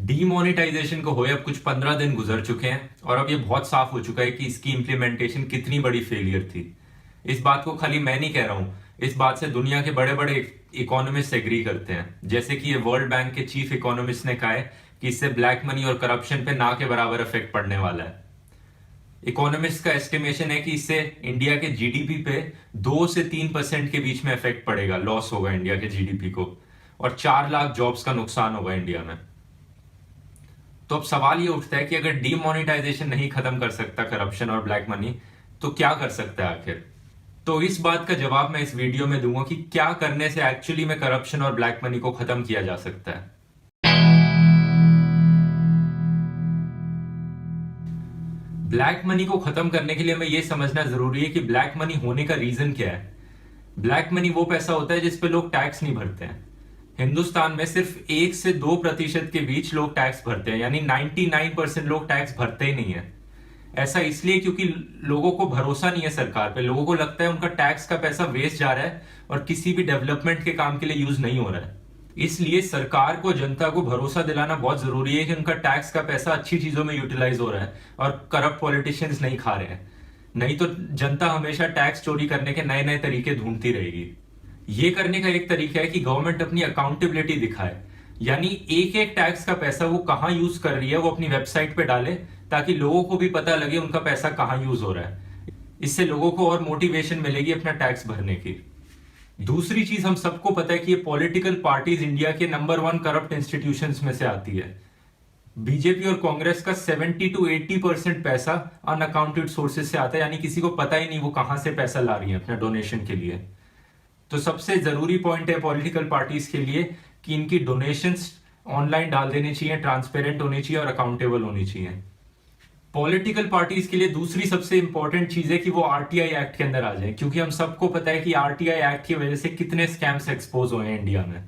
Demonetisation को हुए अब कुछ 15 दिन गुजर चुके हैं और अब ये बहुत साफ हो चुका है कि इसकी इम्प्लीमेंटेशन कितनी बड़ी फेलियर थी। इस बात को खाली मैं नहीं कह रहा हूं, इस बात से दुनिया के बड़े बड़े इकोनॉमिस्ट एग्री करते हैं। जैसे कि ये वर्ल्ड बैंक के चीफ इकोनॉमिस्ट ने कहा है कि इससे ब्लैक मनी और करप्शन पे ना के बराबर इफेक्ट पड़ने वाला है। इकोनॉमिस्ट का एस्टिमेशन है कि इससे इंडिया के जीडीपी पे 2 से 3% के बीच में इफेक्ट पड़ेगा, लॉस होगा इंडिया के जीडीपी को, और 4 लाख जॉब्स का नुकसान होगा इंडिया में। तो अब सवाल ये उठता है कि अगर डीमोनेटाइजेशन नहीं खत्म कर सकता करप्शन और ब्लैक मनी, तो क्या कर सकता है आखिर। तो इस बात का जवाब मैं इस वीडियो में दूंगा कि क्या करने से एक्चुअली में करप्शन और ब्लैक मनी को खत्म किया जा सकता है। ब्लैक मनी को खत्म करने के लिए हमें यह समझना जरूरी है कि ब्लैक मनी होने का रीजन क्या है। ब्लैक मनी वो पैसा होता है जिस पे लोग टैक्स नहीं भरते हैं। हिंदुस्तान में सिर्फ 1 से 2% के बीच लोग टैक्स भरते हैं, यानी 99% लोग टैक्स भरते ही नहीं है। ऐसा इसलिए क्योंकि लोगों को भरोसा नहीं है सरकार पे। लोगों को लगता है उनका टैक्स का पैसा वेस्ट जा रहा है और किसी भी डेवलपमेंट के काम के लिए यूज नहीं हो रहा है। इसलिए सरकार को, जनता को भरोसा दिलाना बहुत जरूरी है कि उनका टैक्स का पैसा अच्छी चीजों में यूटिलाइज हो रहा है और करप्ट पॉलिटिशियंस नहीं खा रहे हैं। नहीं तो जनता हमेशा टैक्स चोरी करने के नए नए तरीके ढूंढती रहेगी। ये करने का एक तरीका है कि गवर्नमेंट अपनी अकाउंटेबिलिटी दिखाए, यानी एक एक टैक्स का पैसा वो कहां यूज कर रही है वो अपनी वेबसाइट पे डाले, ताकि लोगों को भी पता लगे उनका पैसा कहां यूज हो रहा है। इससे लोगों को और मोटिवेशन मिलेगी अपना टैक्स भरने की। दूसरी चीज, हम सबको पता है कि ये पॉलिटिकल पार्टीज इंडिया के नंबर 1 करप्ट इंस्टीट्यूशंस में से आती है। बीजेपी और कांग्रेस का 70 to 80% पैसा अनअकाउंटेड सोर्सेज से आता है, यानी किसी को पता ही नहीं वो कहां से पैसा ला रही है अपने डोनेशन के लिए। तो सबसे जरूरी पॉइंट है पॉलिटिकल पार्टीज के लिए कि इनकी डोनेशंस ऑनलाइन डाल देनी चाहिए, ट्रांसपेरेंट होनी चाहिए और अकाउंटेबल होनी चाहिए। पॉलिटिकल पार्टीज के लिए दूसरी सबसे इंपॉर्टेंट चीज है कि वो आरटीआई एक्ट के अंदर आ जाए, क्योंकि हम सबको पता है कि आरटीआई एक्ट की वजह से कितने स्कैम्स एक्सपोज हुए हैं इंडिया में।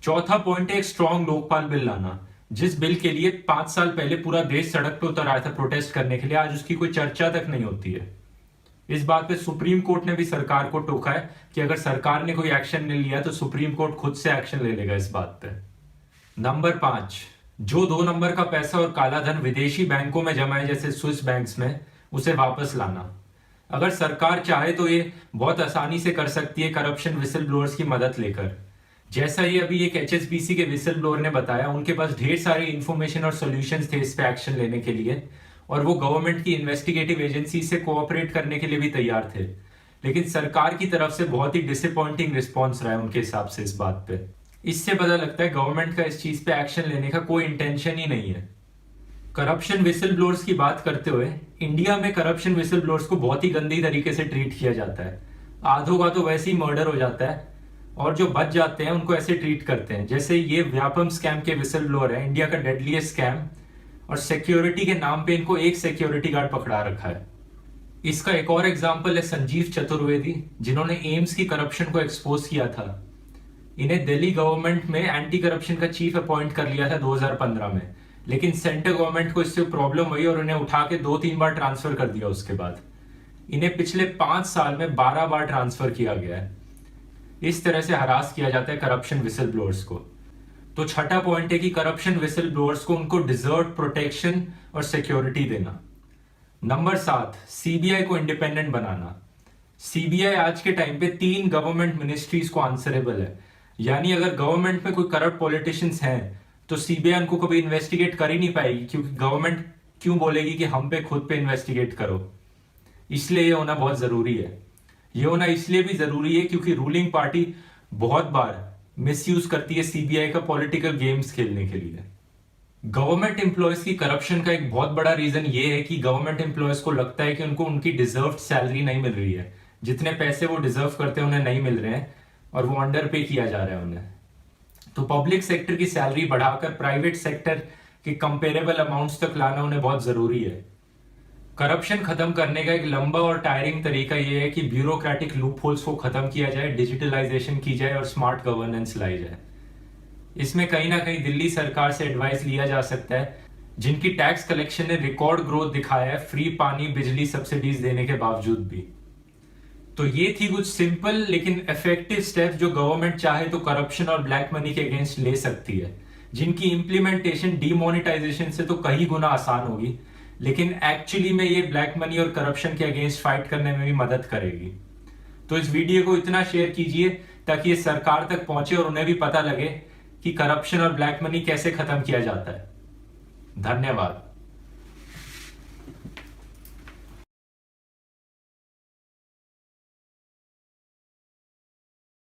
चौथा पॉइंट है एक स्ट्रॉन्ग लोकपाल बिल लाना, जिस बिल के लिए 5 साल पहले पूरा देश सड़क पे उतर आया था प्रोटेस्ट करने के लिए। आज उसकी कोई चर्चा तक नहीं होती है। इस बात पे सुप्रीम कोर्ट ने भी सरकार को टोका है कि अगर सरकार ने कोई एक्शन नहीं लिया तो सुप्रीम कोर्ट खुद से एक्शन ले लेगा इस बात पे। नंबर 5, जो 2 नंबर का पैसा और काला धन विदेशी बैंकों में जमा है जैसे स्विस बैंक्स में, उसे वापस लाना। अगर सरकार चाहे तो ये बहुत आसानी से कर सकती है करप्शन विसल ब्लोअर्स की मदद लेकर। जैसा ये अभी एक एचएसबीसी के विसल ब्लोअर ने बताया, उनके पास ढेर सारे इंफॉर्मेशन और सॉल्यूशंस थे इस पे एक्शन लेने के लिए, और वो गवर्नमेंट की इन्वेस्टिगेटिव एजेंसी से कोऑपरेट करने के लिए भी तैयार थे। लेकिन सरकार की तरफ से बहुत ही डिसअपॉइंटिंग रिस्पॉन्स रहा है उनके हिसाब से इस बात पे। इससे पता लगता है गवर्नमेंट का इस चीज पे एक्शन लेने का कोई इंटेंशन ही नहीं है। करप्शन विसल ब्लोअर्स की बात करते हुए, इंडिया में करप्शन विसल ब्लोअर्स को बहुत ही गंदी तरीके से ट्रीट किया जाता है। आधों का तो वैसे ही मर्डर हो जाता है, और जो बच जाते हैं उनको ऐसे ट्रीट करते हैं जैसे ये व्यापम स्कैम के विसल ब्लोअर है, इंडिया का डेडलीस्ट स्कैम, और सिक्योरिटी के नाम पे इनको एक सिक्योरिटी गार्ड पकड़ा रखा है। इसका एक और एग्जांपल है संजीव चतुर्वेदी, जिन्होंने एम्स की करप्शन को एक्सपोज किया था। इन्हें दिल्ली गवर्नमेंट में एंटी करप्शन का चीफ अपॉइंट कर लिया था 2015 में, लेकिन सेंट्रल गवर्नमेंट को इससे प्रॉब्लम हुई और उन्हें उठा के 2-3 बार ट्रांसफर कर दिया। उसके बाद इन्हें पिछले 5 साल में 12 बार ट्रांसफर किया गया है। इस तरह से हरास किया जाता है करप्शन विसल ब्लोअर्स को। तो छठा पॉइंट है कि करप्शन विसल ब्लोअर्स को उनको डिजर्व प्रोटेक्शन और सिक्योरिटी देना। नंबर 7, सीबीआई को इंडिपेंडेंट बनाना। सीबीआई आज के टाइम पे 3 गवर्नमेंट मिनिस्ट्रीज को आंसरेबल है, यानी अगर गवर्नमेंट में कोई करप्ट पॉलिटिशियंस हैं तो सीबीआई उनको कभी इन्वेस्टिगेट कर ही नहीं पाएगी, क्योंकि गवर्नमेंट क्यों बोलेगी कि हम पे खुद पे इन्वेस्टिगेट करो। इसलिए ये होना बहुत जरूरी है। ये होना इसलिए भी जरूरी है क्योंकि रूलिंग पार्टी बहुत बार मिसयूज करती है सीबीआई का पॉलिटिकल गेम्स खेलने के लिए। गवर्नमेंट एम्प्लॉयज की करप्शन का एक बहुत बड़ा रीजन ये है कि गवर्नमेंट एम्प्लॉयज को लगता है कि उनको उनकी डिजर्व्ड सैलरी नहीं मिल रही है, जितने पैसे वो डिजर्व करते हैं उन्हें नहीं मिल रहे हैं, और वो अंडर पे किया जा रहा है उन्हें। तो पब्लिक सेक्टर की सैलरी बढ़ाकर प्राइवेट सेक्टर के कंपेरेबल अमाउंट्स तक लाना उन्हें बहुत जरूरी है। करप्शन खत्म करने का एक लंबा और टायरिंग तरीका यह है कि ब्यूरोक्रेटिक लूपहोल्स को खत्म किया जाए, डिजिटलाइजेशन की जाए और स्मार्ट गवर्नेंस लाई जाए। इसमें कहीं ना कहीं दिल्ली सरकार से एडवाइस लिया जा सकता है, जिनकी टैक्स कलेक्शन ने रिकॉर्ड ग्रोथ दिखाया है फ्री पानी बिजली सब्सिडीज देने के बावजूद भी। तो ये थी कुछ सिंपल लेकिन इफेक्टिव स्टेप जो गवर्नमेंट चाहे तो करप्शन और ब्लैक मनी के अगेंस्ट ले सकती है। जिनकी इंप्लीमेंटेशन डीमोनेटाइजेशन से तो कई गुना आसान होगी, लेकिन एक्चुअली में ये ब्लैक मनी और करप्शन के अगेंस्ट फाइट करने में भी मदद करेगी। तो इस वीडियो को इतना शेयर कीजिए ताकि ये सरकार तक पहुंचे और उन्हें भी पता लगे कि करप्शन और ब्लैक मनी कैसे खत्म किया जाता है। धन्यवाद।